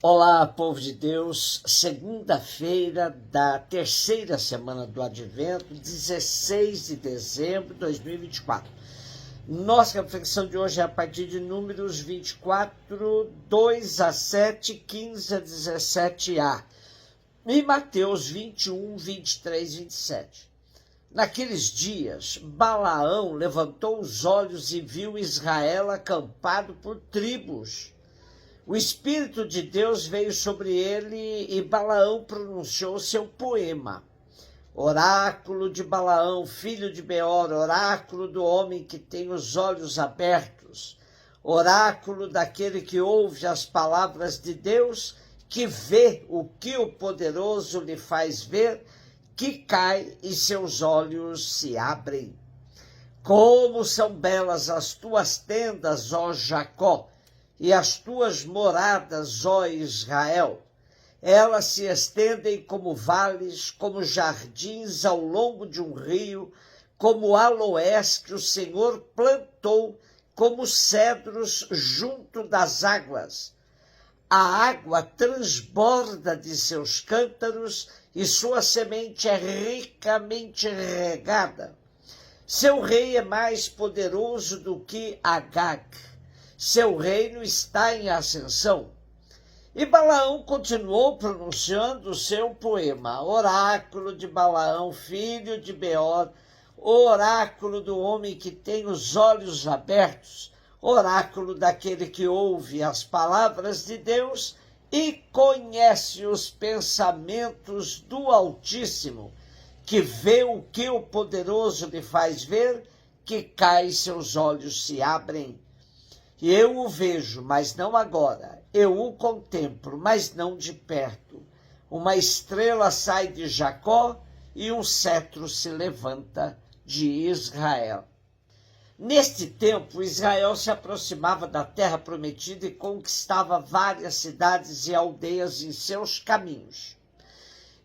Olá, povo de Deus, segunda-feira da terceira semana do Advento, 16 de dezembro de 2024. Nossa reflexão de hoje é a partir de Números 24, 2 a 7, 15 a 17a, e Mateus 21, 23 e 27. Naqueles dias, Balaão levantou os olhos e viu Israel acampado por tribos. O Espírito de Deus veio sobre ele e Balaão pronunciou seu poema. Oráculo de Balaão, filho de Beor, oráculo do homem que tem os olhos abertos, oráculo daquele que ouve as palavras de Deus, que vê o que o poderoso lhe faz ver, que cai e seus olhos se abrem. Como são belas as tuas tendas, ó Jacó, e as tuas moradas, ó Israel. Elas se estendem como vales, como jardins ao longo de um rio, como aloés que o Senhor plantou, como cedros junto das águas. A água transborda de seus cântaros e sua semente é ricamente regada. Seu rei é mais poderoso do que Agag. Seu reino está em ascensão. E Balaão continuou pronunciando o seu poema. Oráculo de Balaão, filho de Beor, oráculo do homem que tem os olhos abertos, oráculo daquele que ouve as palavras de Deus e conhece os pensamentos do Altíssimo, que vê o que o poderoso lhe faz ver, que cai e seus olhos se abrem. E eu o vejo, mas não agora. Eu o contemplo, mas não de perto. Uma estrela sai de Jacó e um cetro se levanta de Israel. Neste tempo, Israel se aproximava da terra prometida e conquistava várias cidades e aldeias em seus caminhos.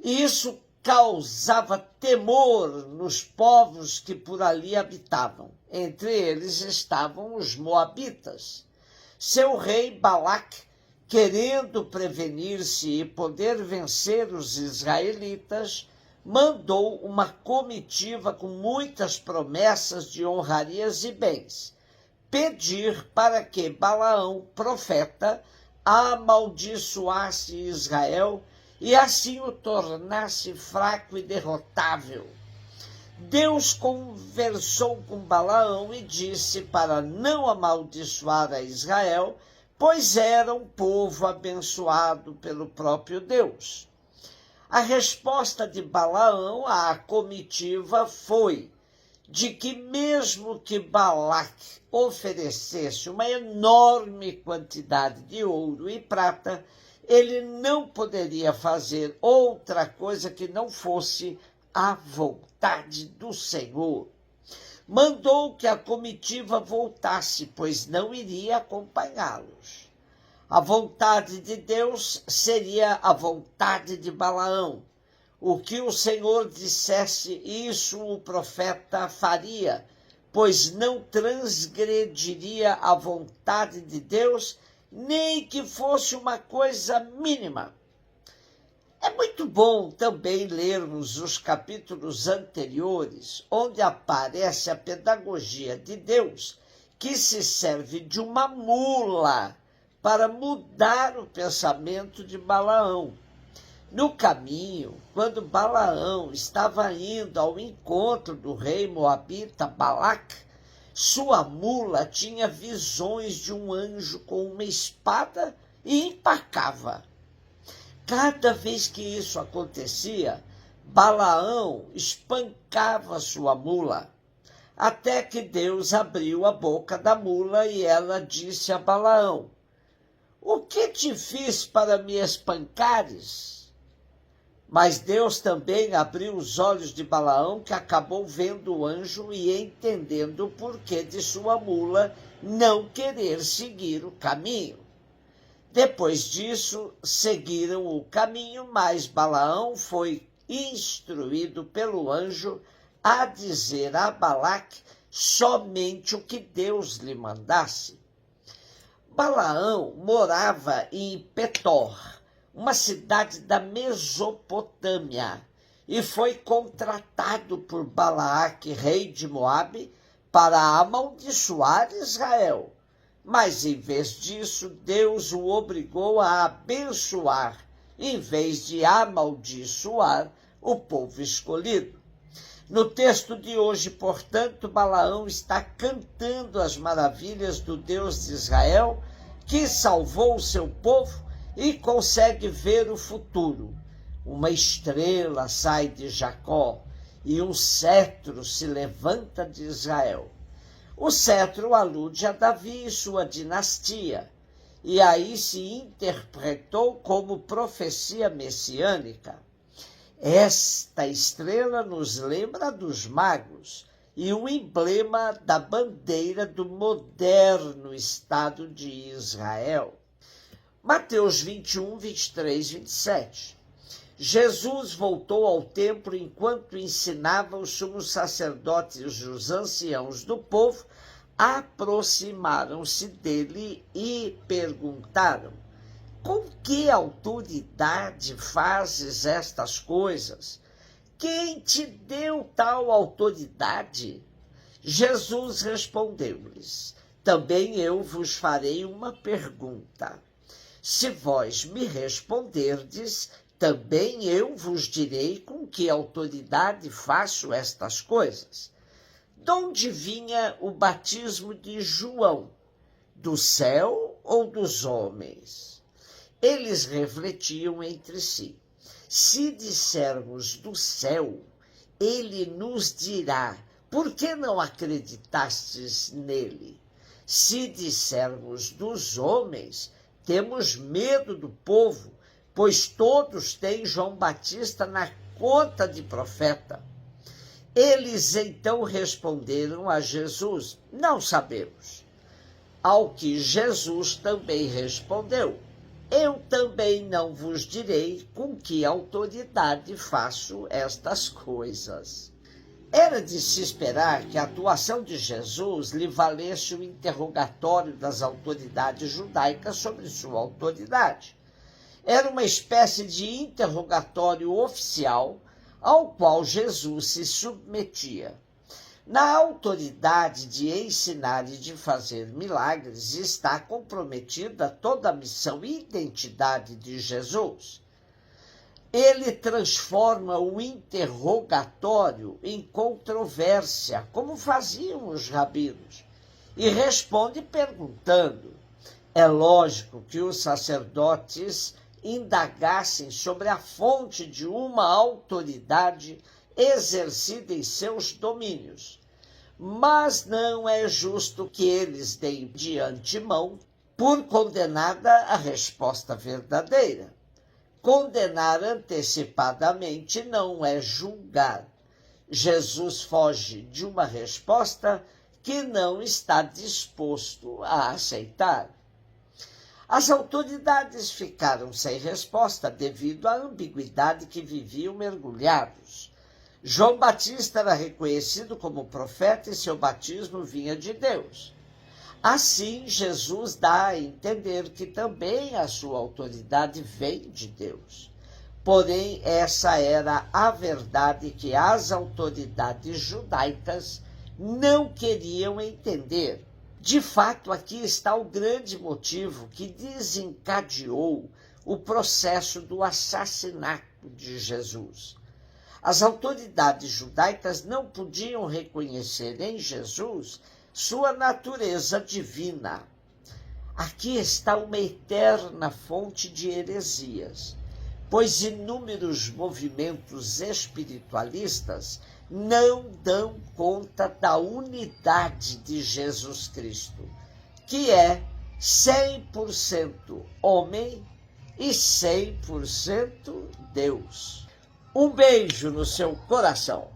E isso causava temor nos povos que por ali habitavam. Entre eles estavam os moabitas. Seu rei Balac, querendo prevenir-se e poder vencer os israelitas, mandou uma comitiva com muitas promessas de honrarias e bens, pedir para que Balaão, profeta, amaldiçoasse Israel e assim o tornasse fraco e derrotável. Deus conversou com Balaão e disse para não amaldiçoar a Israel, pois era um povo abençoado pelo próprio Deus. A resposta de Balaão à comitiva foi de que mesmo que Balac oferecesse uma enorme quantidade de ouro e prata, ele não poderia fazer outra coisa que não fosse a vontade do Senhor. Mandou que a comitiva voltasse, pois não iria acompanhá-los. A vontade de Deus seria a vontade de Balaão. O que o Senhor dissesse, isso o profeta faria, pois não transgrediria a vontade de Deus, nem que fosse uma coisa mínima. É muito bom também lermos os capítulos anteriores, onde aparece a pedagogia de Deus, que se serve de uma mula para mudar o pensamento de Balaão. No caminho, quando Balaão estava indo ao encontro do rei moabita Balac, sua mula tinha visões de um anjo com uma espada e empacava. Cada vez que isso acontecia, Balaão espancava sua mula, até que Deus abriu a boca da mula e ela disse a Balaão: "O que te fiz para me espancares?" Mas Deus também abriu os olhos de Balaão, que acabou vendo o anjo e entendendo o porquê de sua mula não querer seguir o caminho. Depois disso, seguiram o caminho, mas Balaão foi instruído pelo anjo a dizer a Balac somente o que Deus lhe mandasse. Balaão morava em Petor, uma cidade da Mesopotâmia, e foi contratado por Balaque, rei de Moabe, para amaldiçoar Israel. Mas, em vez disso, Deus o obrigou a abençoar, em vez de amaldiçoar o povo escolhido. No texto de hoje, portanto, Balaão está cantando as maravilhas do Deus de Israel, que salvou o seu povo e consegue ver o futuro. Uma estrela sai de Jacó e um cetro se levanta de Israel. O cetro alude a Davi e sua dinastia, e aí se interpretou como profecia messiânica. Esta estrela nos lembra dos magos e o emblema da bandeira do moderno Estado de Israel. Mateus 21, 23, 27. Jesus voltou ao templo enquanto ensinava os sumos sacerdotes e os anciãos do povo, aproximaram-se dele e perguntaram: com que autoridade fazes estas coisas? Quem te deu tal autoridade? Jesus respondeu-lhes: também eu vos farei uma pergunta. Se vós me responderdes, também eu vos direi com que autoridade faço estas coisas. De onde vinha o batismo de João? Do céu ou dos homens? Eles refletiam entre si. Se dissermos do céu, ele nos dirá: por que não acreditastes nele? Se dissermos dos homens, temos medo do povo, pois todos têm João Batista na conta de profeta. Eles então responderam a Jesus: não sabemos. Ao que Jesus também respondeu: eu também não vos direi com que autoridade faço estas coisas. Era de se esperar que a atuação de Jesus lhe valesse o interrogatório das autoridades judaicas sobre sua autoridade. Era uma espécie de interrogatório oficial ao qual Jesus se submetia. Na autoridade de ensinar e de fazer milagres está comprometida toda a missão e identidade de Jesus. Ele transforma o interrogatório em controvérsia, como faziam os rabinos, e responde perguntando. É lógico que os sacerdotes indagassem sobre a fonte de uma autoridade exercida em seus domínios, mas não é justo que eles deem de antemão por condenada a resposta verdadeira. Condenar antecipadamente não é julgar. Jesus foge de uma resposta que não está disposto a aceitar. As autoridades ficaram sem resposta devido à ambiguidade que viviam mergulhados. João Batista era reconhecido como profeta e seu batismo vinha de Deus. Assim, Jesus dá a entender que também a sua autoridade vem de Deus. Porém, essa era a verdade que as autoridades judaicas não queriam entender. De fato, aqui está o grande motivo que desencadeou o processo do assassinato de Jesus. As autoridades judaicas não podiam reconhecer em Jesus sua natureza divina. Aqui está uma eterna fonte de heresias, pois inúmeros movimentos espiritualistas não dão conta da unidade de Jesus Cristo, que é 100% homem e 100% Deus. Um beijo no seu coração.